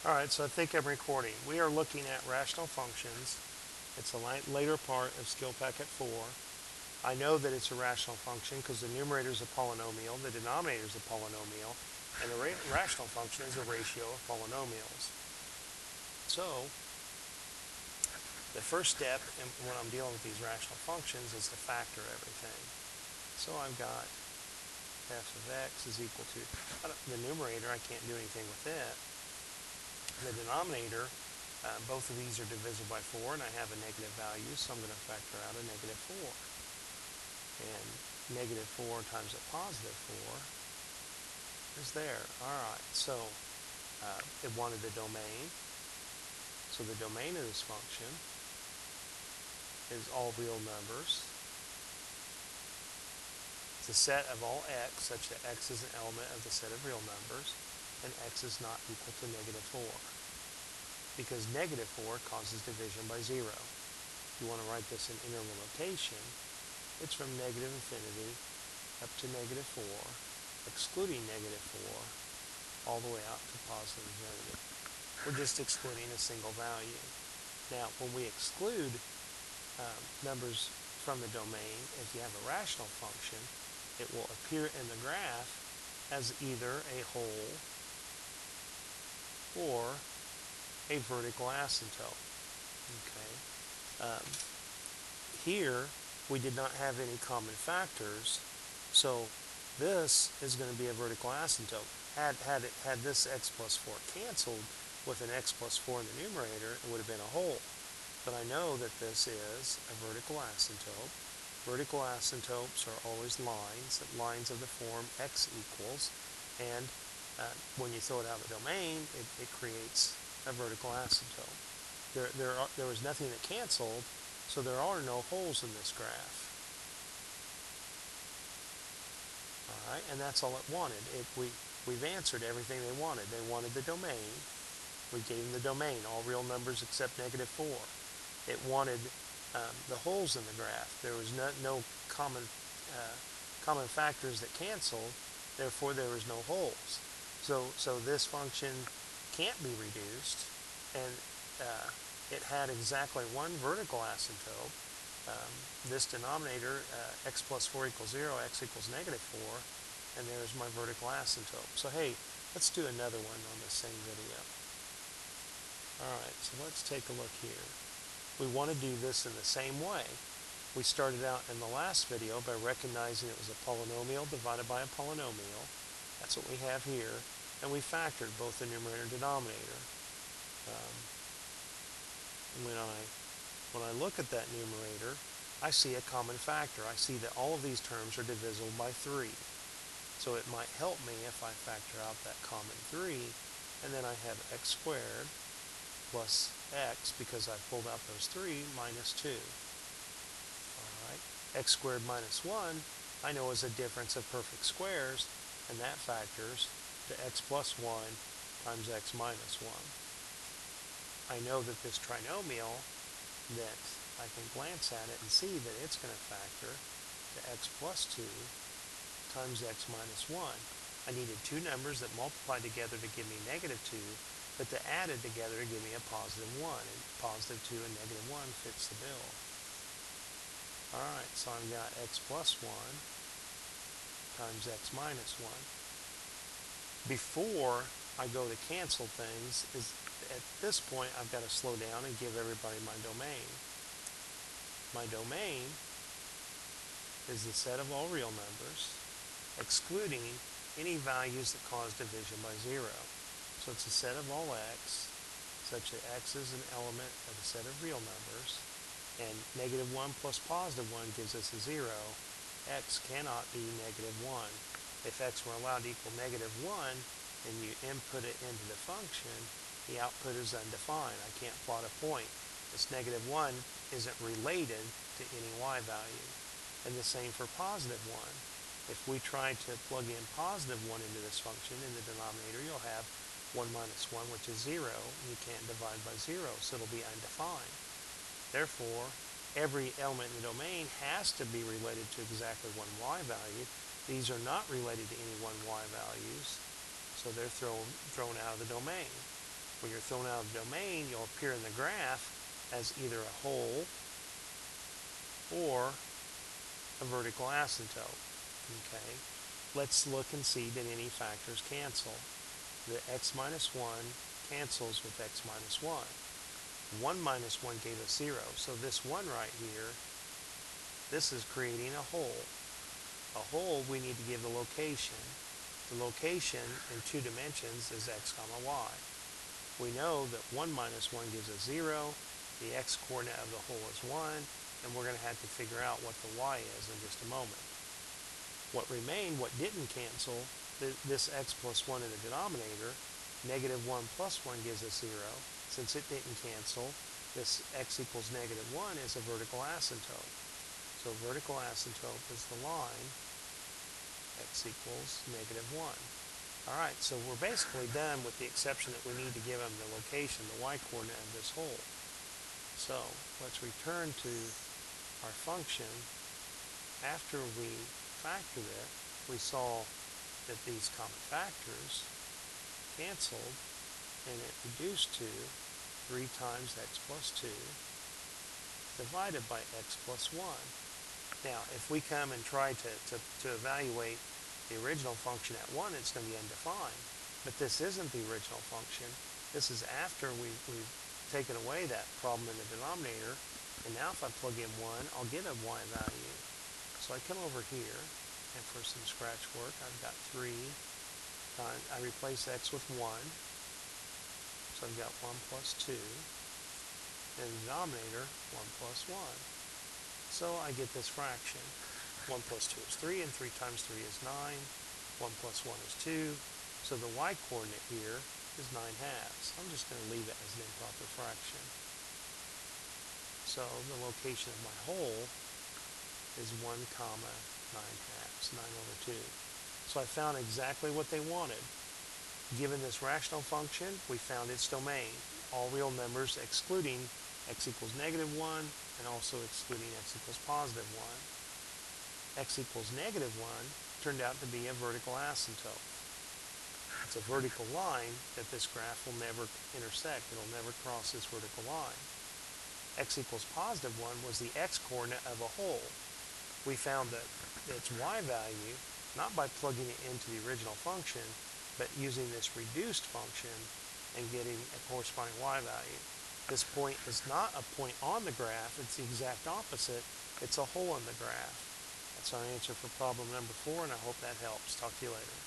Alright, so I think I'm recording. We are looking at rational functions. It's a later part of skill packet 4. I know that it's a rational function because the numerator is a polynomial, the denominator is a polynomial, and the rational function is a ratio of polynomials. So, the first step when I'm dealing with these rational functions is to factor everything. So I've got f of x is equal to, the numerator, I can't do anything with it. The denominator, both of these are divisible by 4, and I have a negative value, so I'm going to factor out a negative 4. And negative 4 times a positive 4 is there. Alright, so it wanted the domain. So the domain of this function is all real numbers. It's a set of all x, such that x is an element of the set of real numbers, and x is not equal to negative 4. Because negative 4 causes division by 0. If you want to write this in integral notation, it's from negative infinity up to negative 4, excluding negative 4, all the way out to positive infinity. We're just excluding a single value. Now, when we exclude numbers from the domain, if you have a rational function, it will appear in the graph as either a whole or a vertical asymptote. Okay. Here, we did not have any common factors, so this is going to be a vertical asymptote. Had this x plus 4 canceled with an x plus 4 in the numerator, it would have been a whole. But I know that this is a vertical asymptote. Vertical asymptotes are always lines of the form x equals, and when you throw it out of the domain, it creates a vertical asymptote. There was nothing that canceled, so there are no holes in this graph. Alright, and that's all it wanted. We've answered everything they wanted. They wanted the domain. We gave them the domain, all real numbers except negative 4. It wanted the holes in the graph. There was no common factors that canceled, therefore there was no holes. So this function can't be reduced, and it had exactly one vertical asymptote. This denominator, x plus 4 equals 0, x equals negative 4, and there's my vertical asymptote. So hey, let's do another one on the same video. Alright, so let's take a look here. We want to do this in the same way. We started out in the last video by recognizing it was a polynomial divided by a polynomial. That's what we have here. And we factored both the numerator and denominator. When I look at that numerator, I see a common factor. I see that all of these terms are divisible by 3. So it might help me if I factor out that common 3, and then I have x squared plus x, because I pulled out those 3, minus 2. Alright, x squared minus 1, I know is a difference of perfect squares, and that factors to x plus 1 times x minus 1. I know that this trinomial, that I can glance at it and see that it's going to factor to x plus 2 times x minus 1. I needed two numbers that multiplied together to give me negative 2, but they added together to give me a positive 1, and positive 2 and negative 1 fits the bill. Alright, so I've got x plus 1 times x minus 1. Before I go to cancel things, at this point I've got to slow down and give everybody my domain. My domain is the set of all real numbers, excluding any values that cause division by 0. So it's a set of all x, such that x is an element of a set of real numbers, and negative 1 plus positive 1 gives us a 0. X cannot be negative 1. If x were allowed to equal negative 1, and you input it into the function, the output is undefined. I can't plot a point. This negative 1 isn't related to any y value. And the same for positive 1. If we try to plug in positive 1 into this function in the denominator, you'll have 1 minus 1, which is 0, and you can't divide by 0, so it'll be undefined. Therefore, every element in the domain has to be related to exactly one y value. These are not related to any one y values, so they're thrown out of the domain. When you're thrown out of the domain, you'll appear in the graph as either a hole or a vertical asymptote. Okay, let's look and see that any factors cancel. The x minus 1 cancels with x minus 1. 1 minus 1 gave us 0, so this 1 right here, this is creating a hole. A hole, we need to give the location. The location in 2 dimensions is x comma y. We know that 1 minus 1 gives us 0, the x coordinate of the hole is 1, and we're going to have to figure out what the y is in just a moment. What remained, what didn't cancel, this x plus 1 in the denominator, negative 1 plus 1 gives us 0. Since it didn't cancel, this x equals negative 1 is a vertical asymptote. So vertical asymptote is the line x equals negative 1. Alright, so we're basically done with the exception that we need to give them the location, the y coordinate of this hole. So let's return to our function. After we factored it, we saw that these common factors canceled, and it reduced to 3 times x plus 2 divided by x plus 1. Now, if we come and try to evaluate the original function at 1, it's going to be undefined. But this isn't the original function. This is after we've taken away that problem in the denominator, and now if I plug in 1, I'll get a y value. So I come over here, and for some scratch work, I've got 3 times, I replace x with 1, so I've got 1 plus 2, and the denominator, 1 plus 1. So I get this fraction. 1 plus 2 is 3, and 3 times 3 is 9. 1 plus 1 is 2. So the y coordinate here is 9 halves. I'm just going to leave it as an improper fraction. So the location of my hole is 1 comma 9 halves, 9 over 2. So I found exactly what they wanted. Given this rational function, we found its domain. All real numbers excluding x equals negative 1, and also excluding x equals positive 1. X equals negative 1 turned out to be a vertical asymptote. It's a vertical line that this graph will never intersect. It'll never cross this vertical line. X equals positive 1 was the x coordinate of a hole. We found that its y value, not by plugging it into the original function, but using this reduced function and getting a corresponding y value. This point is not a point on the graph, it's the exact opposite. It's a hole in the graph. That's our answer for problem number 4, and I hope that helps. Talk to you later.